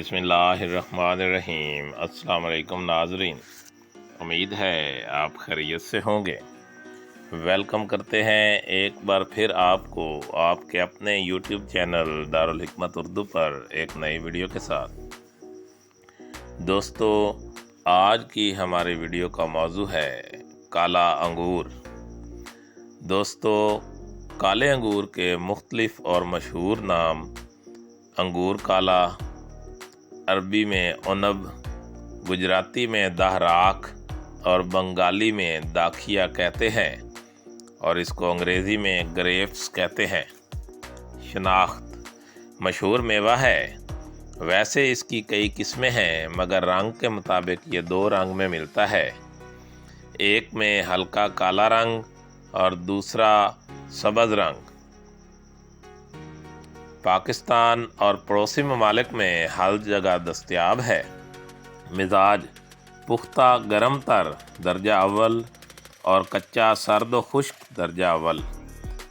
बिस्मिल्लाहिर्रहमानिर्रहीम। अस्सलाम वालेकुम नाज़रीन, उम्मीद है आप खैरियत से होंगे। वेलकम करते हैं एक बार फिर आपको आपके अपने यूट्यूब चैनल दारुल हिकमत उर्दू पर एक नई वीडियो के साथ। दोस्तों, आज की हमारी वीडियो का मौजू है काला अंगूर। दोस्तों, काले अंगूर के मुख्तलिफ और मशहूर नाम अंगूर काला, अरबी में उनब, गुजराती में दहराक और बंगाली में दाखिया कहते हैं और इसको अंग्रेज़ी में ग्रेप्स कहते हैं। शनाख्त: मशहूर मेवा है। वैसे इसकी कई किस्में हैं, मगर रंग के मुताबिक ये दो रंग में मिलता है। एक में हल्का काला रंग और दूसरा सब्ज़ रंग। पाकिस्तान और पड़ोसी ममालिक में हर जगह दस्तयाब है। मिजाज: पुख्ता गरम तर दर्जा अव्वल और कच्चा सर्द व खुश्क दर्जा अव्वल।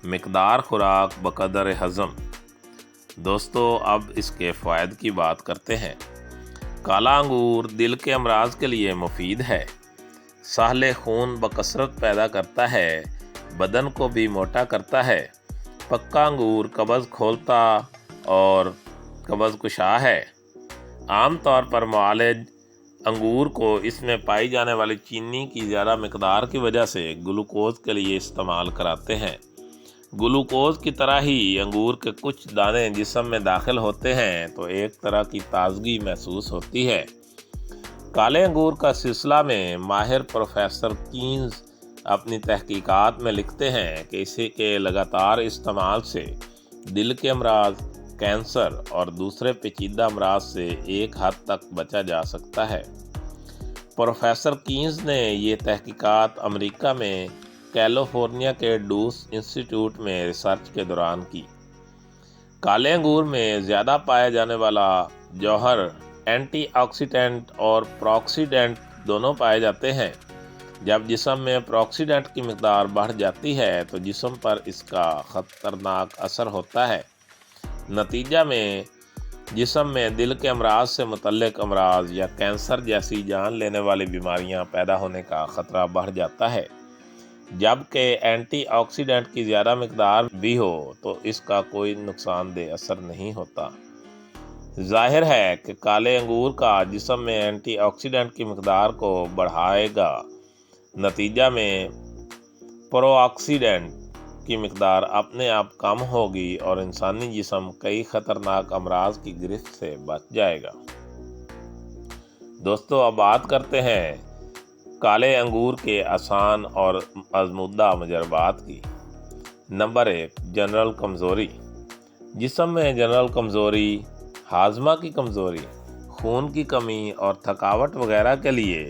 मिकदार खुराक बकदर हज़म। दोस्तों, अब इसके फ़ायदे की बात करते हैं। काला अंगूर दिल के अमराज के लिए मुफीद है। साहले खून बकसरत पैदा करता है, बदन को भी मोटा करता है। पक्का अंगूर कब्ज़ खोलता और कब्ज़ कुशा है। आम तौर पर मुआलिज अंगूर को इसमें पाई जाने वाली चीनी की ज़्यादा मिकदार की वजह से ग्लूकोज के लिए इस्तेमाल कराते हैं। ग्लूकोज की तरह ही अंगूर के कुछ दाने जिस्म में दाखिल होते हैं तो एक तरह की ताजगी महसूस होती है। काले अंगूर का सिलसिला में माहिर प्रोफेसर कीन्स अपनी तहकीकात में लिखते हैं कि इसी के लगातार इस्तेमाल से दिल के अमराज, कैंसर और दूसरे पेचीदा अमराज से एक हद तक बचा जा सकता है। प्रोफेसर कीन्स ने ये तहकीकात अमेरिका में कैलिफोर्निया के डूस इंस्टीट्यूट में रिसर्च के दौरान की। काले अंगूर में ज़्यादा पाया जाने वाला जौहर एंटीऑक्सीडेंट और प्रोक्सीडेंट दोनों पाए जाते हैं। जब जिस्म में प्रोक्सीडेंट की मिकदार बढ़ जाती है तो जिस्म पर इसका ख़तरनाक असर होता है। नतीजा में जिस्म में दिल के अमराज से मुतल्लिक अमराज या कैंसर जैसी जान लेने वाली बीमारियां पैदा होने का ख़तरा बढ़ जाता है। जबकि एंटीऑक्सीडेंट की ज़्यादा मिकदार भी हो तो इसका कोई नुकसानदेह असर नहीं होता। जाहिर है कि काले अंगूर का जिस्म में एंटीऑक्सीडेंट की मिकदार को बढ़ाएगा। नतीजा में प्रोऑक्सीडेंट की मिकदार अपने आप कम होगी और इंसानी जिस्म कई ख़तरनाक अमराज की गिरफ्त से बच जाएगा। दोस्तों, अब बात करते हैं काले अंगूर के आसान और आज़मूदा मुजरबात की। नंबर 1, जनरल कमज़ोरी। जिस्म में जनरल कमज़ोरी, हाजमा की कमज़ोरी, खून की कमी और थकावट वगैरह के लिए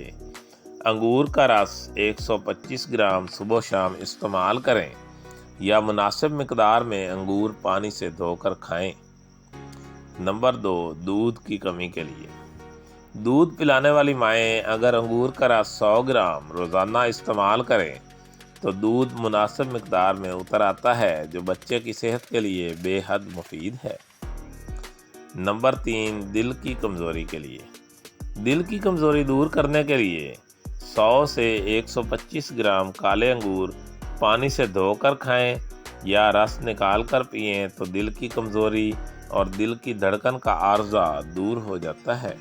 अंगूर का रस 125 ग्राम सुबह शाम इस्तेमाल करें या मुनासिब मिकदार में अंगूर पानी से धोकर खाएं। नंबर 2, दूध की कमी के लिए। दूध पिलाने वाली माएँ अगर अंगूर का रस 100 ग्राम रोज़ाना इस्तेमाल करें तो दूध मुनासिब मिकदार में उतर आता है, जो बच्चे की सेहत के लिए बेहद मुफीद है। नंबर 3, दिल की कमज़ोरी के लिए। दिल की कमज़ोरी दूर करने के लिए 100 से 125 ग्राम काले अंगूर पानी से धोकर खाएं या रस निकाल कर पिएं तो दिल की कमज़ोरी और दिल की धड़कन का आर्जा दूर हो जाता है।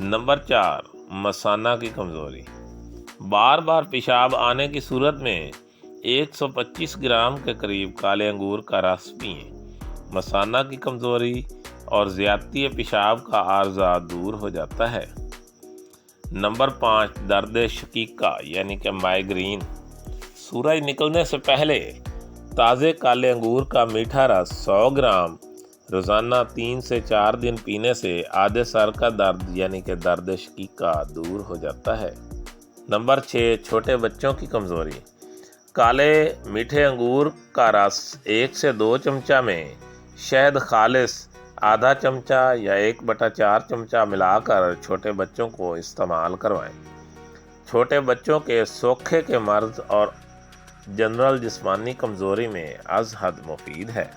नंबर 4, मसाना की कमज़ोरी। बार बार पेशाब आने की सूरत में 125 ग्राम के करीब काले अंगूर का रस पिएं। मसाना की कमज़ोरी और ज़्यादती पेशाब का आर्जा दूर हो जाता है। नंबर 5, दर्द शकीका यानी कि माइग्रेन। सूरज निकलने से पहले ताज़े काले अंगूर का मीठा रस 100 ग्राम रोज़ाना 3 से 4 दिन पीने से आधे सर का दर्द यानी कि दर्द शकीका दूर हो जाता है। नंबर 6, छोटे बच्चों की कमज़ोरी। काले मीठे अंगूर का रस 1 से 2 चमचा में शहद खालिस आधा चमचा या 1/4 चमचा मिलाकर छोटे बच्चों को इस्तेमाल करवाएं। छोटे बच्चों के सोखे के मर्ज और जनरल जिस्मानी कमज़ोरी में अज़ हद मुफीद है।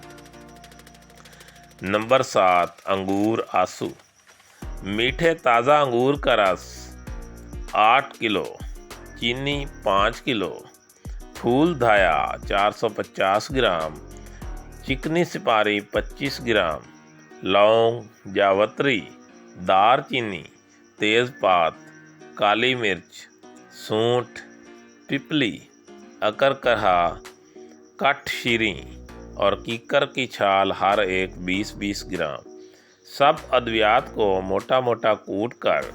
नंबर 7, अंगूर आसू। मीठे ताज़ा अंगूर का रस 8 किलो, चीनी 5 किलो, फूल धाया 450 ग्राम, चिकनी सुपारी 25 ग्राम, लौंग, जावित्री, दालचीनी, तेज़पात, काली मिर्च, सूंठ, पिपली, अकरकहा, कठशीरी और कीकर की छाल हर एक 20-20 ग्राम। सब अद्वियात को मोटा मोटा कूट कर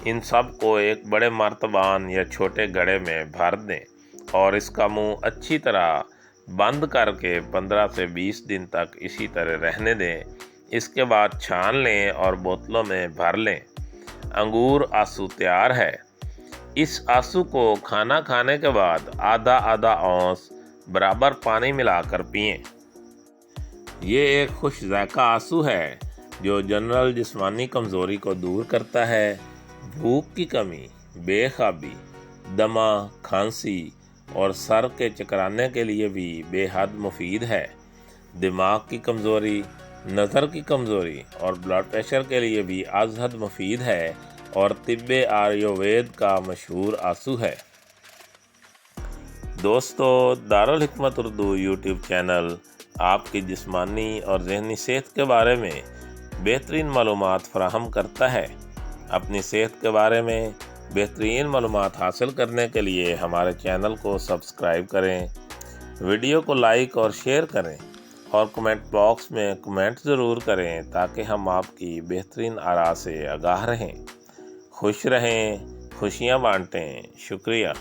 इन सब को एक बड़े मर्तबान या छोटे घड़े में भर दें और इसका मुंह अच्छी तरह बंद करके 15 से 20 दिन तक इसी तरह रहने दें। इसके बाद छान लें और बोतलों में भर लें। अंगूर आंसू तैयार है। इस आंसू को खाना खाने के बाद आधा आधा औंस बराबर पानी मिलाकर पिएं। ये एक खुश ज़ायका आंसू है जो जनरल जिस्मानी कमज़ोरी को दूर करता है। भूख की कमी, बेख्वाबी, दमा, खांसी और सर के चकराने के लिए भी बेहद मुफीद है। दिमाग की कमज़ोरी, नज़र की कमज़ोरी और ब्लड प्रेशर के लिए भी अज़हद मुफीद है और तिब्बे आयुर्वेद का मशहूर आंसू है। दोस्तों, दारुल हिकमत उर्दू यूट्यूब चैनल आपकी जिस्मानी और ज़हनी सेहत के बारे में बेहतरीन मालूमात फ़राहम करता है। अपनी सेहत के बारे में बेहतरीन मालूमात हासिल करने के लिए हमारे चैनल को सब्सक्राइब करें, वीडियो को लाइक और शेयर करें और कमेंट बॉक्स में कमेंट ज़रूर करें ताकि हम आपकी बेहतरीन आरा से आगाह रहें। खुश रहें, खुशियाँ बांटें। शुक्रिया।